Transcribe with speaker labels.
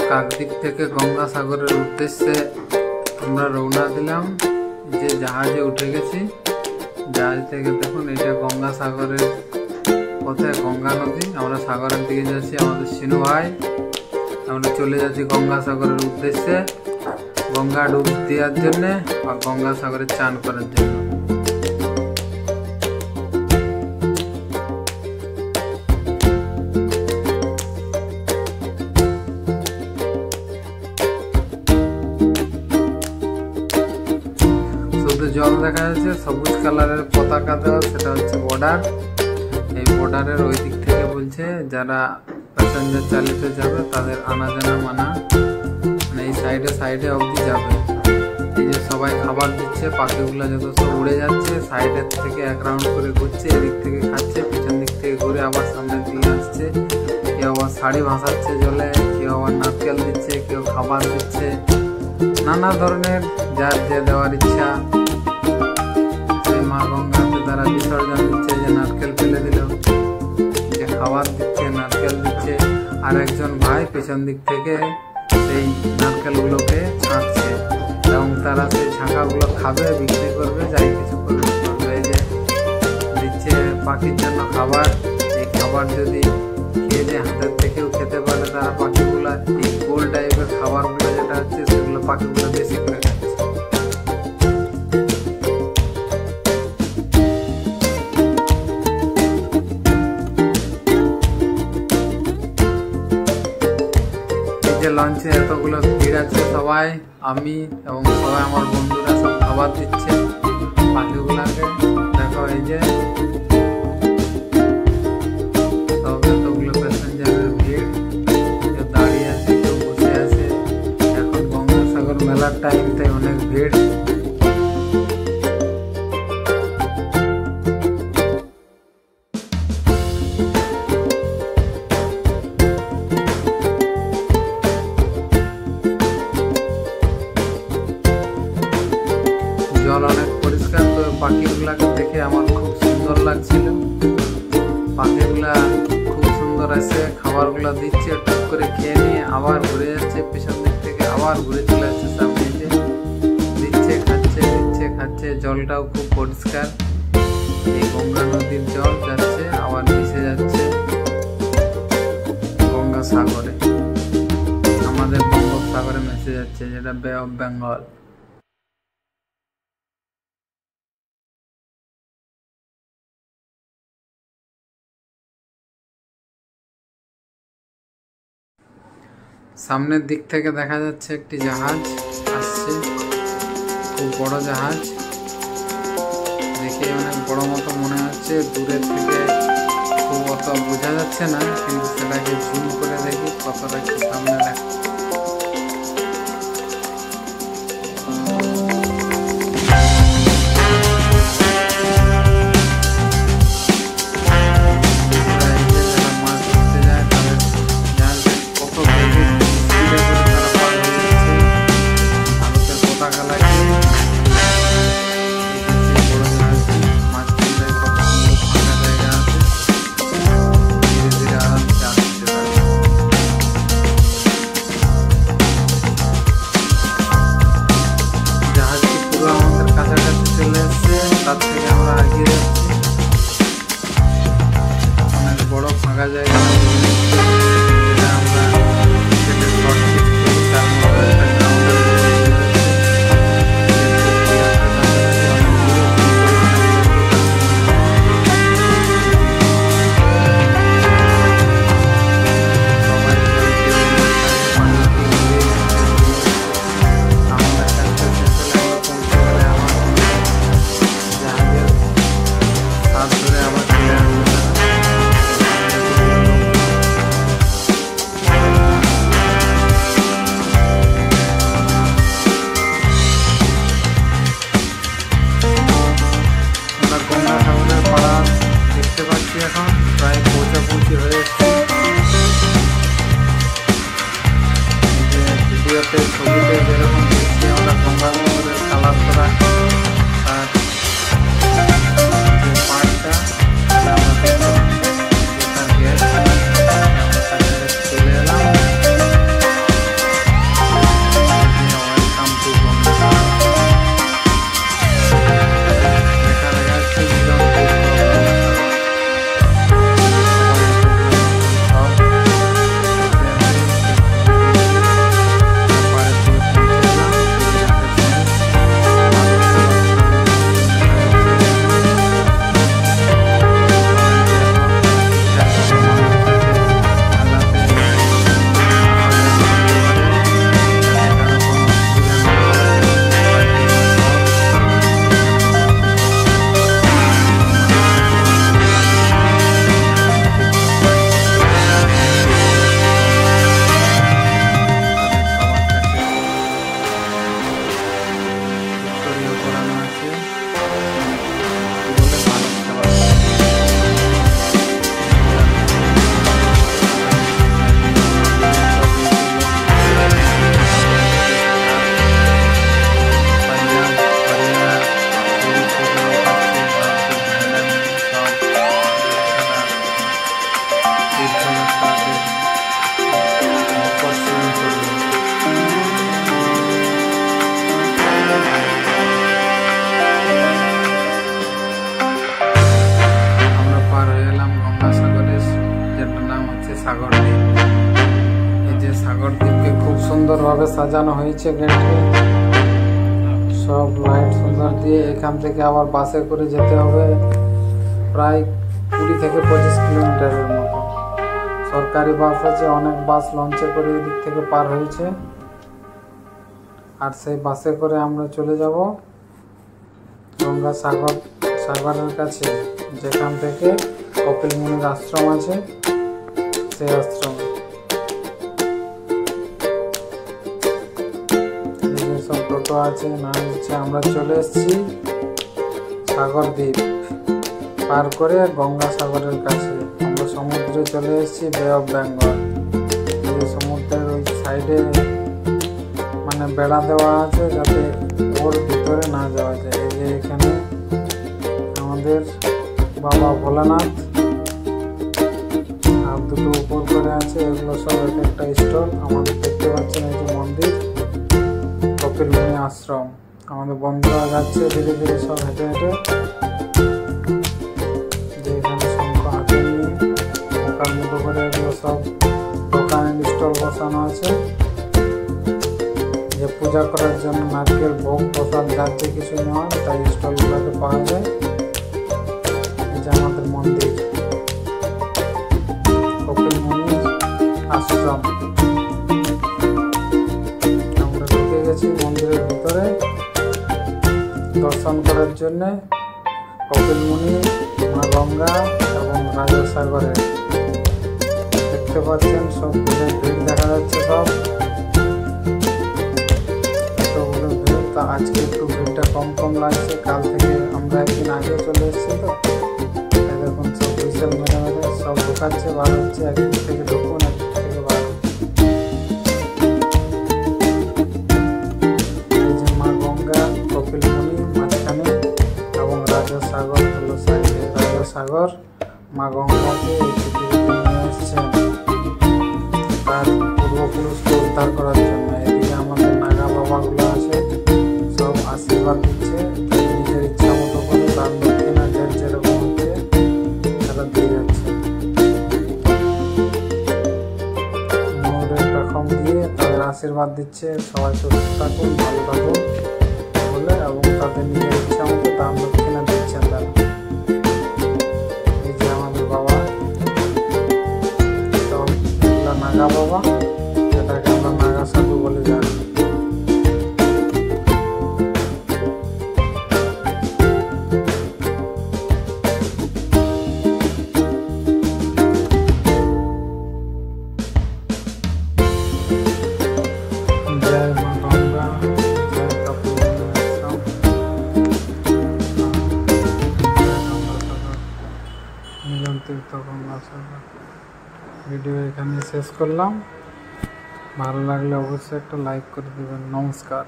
Speaker 1: কাকদ্বীপ থেকে গঙ্গাসাগরের উদ্দেশ্যে আমরা রওনা দিলাম। যে জাহাজে উঠে গেছি, জাহাজ থেকে দেখুন এটা গঙ্গাসাগরের পথে গঙ্গা নদী। আমরা সাগরের দিকে যাচ্ছি, আমাদের সিনু ভাই। আমরা চলে যাচ্ছি গঙ্গাসাগরের উদ্দেশ্যে, গঙ্গা ডুব দেওয়ার জন্যে আর গঙ্গাসাগরে চান করার জন্য। জল দেখা যাচ্ছে, সবুজ কালারের পতাকা দেওয়া, সেটা হচ্ছে বর্ডার। এই বর্ডারের ওই দিক থেকে বলছে যারা প্যাসেঞ্জার চালিতে যাবে তাদের আনা জানা মানা, মানে এই সাইডে অবধি যাবে। এই যে সবাই খাবার দিচ্ছে, পাখিগুলো যত সব উড়ে যাচ্ছে, সাইডের থেকে এক রাউন্ড করে ঘুরছে, এদিক থেকে খাচ্ছে, পিছন দিক থেকে ঘুরে আবার সামনের দিকে আসছে। কেউ আবার শাড়ি ভাসাচ্ছে জলে, কেউ আবার নারকেল দিচ্ছে, কেউ খাবার দিচ্ছে, নানা ধরনের যার যে দেওয়ার ইচ্ছা। মা গঙ্গাতে তারা বিসর্জন দিচ্ছে, যে নারকেল ফেলে দিল, যে খাবার দিচ্ছে, নারকেল দিচ্ছে। আর একজন ভাই পেছন দিক থেকে সেই নারকেলগুলোকে ছাঁকছে এবং তারা সেই ছাঁকাগুলো খাবে, বিক্রি করবে, যাই কিছু করবে। এই যে দিচ্ছে পাখির জন্য খাবার। এই খাবার যদি খেয়ে যে হাতের থেকেও খেতে পারে তারা পাখিগুলা, এই গোল টাইপের খাবারগুলো যেটা হচ্ছে সেগুলো পাখিগুলো বেশি করে খাচ্ছে। লঞ্চে এতগুলো ভিড় আছে, সবাই আমি এবং সবাই আমার বন্ধুরা সব খাবার দিচ্ছে পাখিগুলাকে। দেখো এই যে সব এতগুলো প্যাসেঞ্জারের ভিড়, কেউ দাঁড়িয়ে আছে, কেউ বসে আছে। এখন গঙ্গাসাগর মেলার টাইম, তাই অনেক ভিড়। জল অনেক পরিষ্কার, তো পাখিগুলাকে দেখে আমার খুব সুন্দর লাগছিল। পাখিগুলা খুব সুন্দর আছে, খাবারগুলো দিচ্ছে, টুক করে খেয়ে নিয়ে আবার ঘুরে যাচ্ছে, পিছন দিক থেকে আবার ঘুরে চলে যাচ্ছে সামনে, দিচ্ছে, খাচ্ছে। জলটাও খুব পরিষ্কার, এই গঙ্গা নদীর জল যাচ্ছে আবার মিশে যাচ্ছে গঙ্গাসাগরে, আমাদের বঙ্গোপসাগরে মিশে যাচ্ছে, যেটা বে অফ বেঙ্গল। সামনের দিক থেকে দেখা যাচ্ছে একটি জাহাজ আসছে, খুব বড় জাহাজ, দেখে অনেক বড় মতো মনে হচ্ছে। দূরের থেকে খুব অত বোঝা যাচ্ছে না, কিন্তু সেটাকে জুম করে দেখি কতটা কি সামনে দেখা। তার থেকে আমরা এগিয়ে যাচ্ছি, অনেক বড় ফাঁকা জায়গা, যেটা আমরা এখন প্রায় পৌঁছাপৌঁছি হয়ে এসেছি। ভিডিওতে ছবিতে যেরকম দেখছি আমরা গঙ্গাসাগরের কালার করা আর পার্কটা আমরা দেখলাম, চলে এলাম। সাগরদ্বীপকে খুব সুন্দরভাবে সাজানো হয়েছে গেটে, সব লাইট সুন্দর দিয়ে। এখান থেকে আবার বাসে করে যেতে হবে প্রায় 20 থেকে 25 কিলোমিটারের মতো। সরকারি বাস আছে, অনেক বাস লঞ্চে করে এদিক থেকে পার হয়েছে, আর সেই বাসে করে আমরা চলে যাব গঙ্গাসাগরের কাছে, যেখান থেকে কপিল মুনির আশ্রম আছে সেই আশ্রম। সব টোটো আছে, না হচ্ছে আমরা চলে এসেছি সাগরদ্বীপ পার করে গঙ্গাসাগরের কাছে। আমরা সমুদ্রে চলে এসেছি, বে অফ বেঙ্গল। এই সমুদ্রের ওই সাইডে মানে বেড়া দেওয়া আছে যাতে ওর ভিতরে না যাওয়া যায়। এই যে এখানে আমাদের বাবা ভোলানাথ আর দুটো উপর করে আছে, এগুলো সব এক একটা স্টল। আমাদের দেখতে পাচ্ছেন এই যে মন্দির, কপিল মুনি আশ্রম। আমাদের বন্ধুরা যাচ্ছে ধীরে ধীরে সব হেঁটে হেঁটে, যে এখানে শঙ্খ হাতে নিয়ে ওখান মতো করে এগুলো সব দোকানের স্টল বসানো আছে, যে পূজা করার জন্য নারকেল ভোগ প্রসাদ যাচ্ছে কিছু নেওয়া, তাই স্টলগুলোতে পাওয়া যায়। এই যে আমাদের মন্দির কপিল মুনির আশ্রম। আমরা ঢুকে গেছি মন্দিরের ভিতরে দর্শন করার জন্য কপিল মুনি, মা গঙ্গা এবং রাজাসাগরে। দেখতে পাচ্ছেন সব ভিড় দেখা যাচ্ছে, সব এতগুলো ভিড়। তা আজকে একটু ভিড়টা কম কম লাগছে, কাল থেকে আমরা একদিন আগে চলে এসেছি তো। দেখুন সব হুইসেল মেরে মেরে সব ঢোকাচ্ছে, বার হচ্ছে, একদিক থেকে ঢুকুন একদিক থেকে বার। এই যে মা গঙ্গা, কপিল মুনি মাঝখানে এবং রাজাসাগর হলো সাইডে। রাজাসাগর মা গঙ্গাকে এই পৃথিবীতে নিয়ে এসছেন তার পূর্বপুরুষকে উদ্ধার করার জন্য। এদিকে আমাদের নাগা বাবাগুলো আছে, সব আশীর্বাদ দিচ্ছে, নিজের ইচ্ছা মতো করে দান দক্ষিণা যার যেরকম হচ্ছে তারা দিয়ে যাচ্ছে। ময়ূরের পেখম দিয়ে তাদের আশীর্বাদ দিচ্ছে, সবাই সুস্থ থাকুন, ভালো থাকুন বলে, এবং তাদের নিজের ইচ্ছা মতো দান দক্ষিণা দিচ্ছেন তারা। এই যে আমাদের বাবা, সব নাগা বাবা, যেটাকে আমরা নাগা সাধু বলে জানি। জয় মা গঙ্গা, জয় কপিল মুনি আশ্রম, জয় গঙ্গাসাগর, মিলন তীর্থ গঙ্গাসাগর। ভিডিও এখানে শেষ করলাম। ভালো লাগলে অবশ্যই একটা লাইক করে দেবেন। নমস্কার।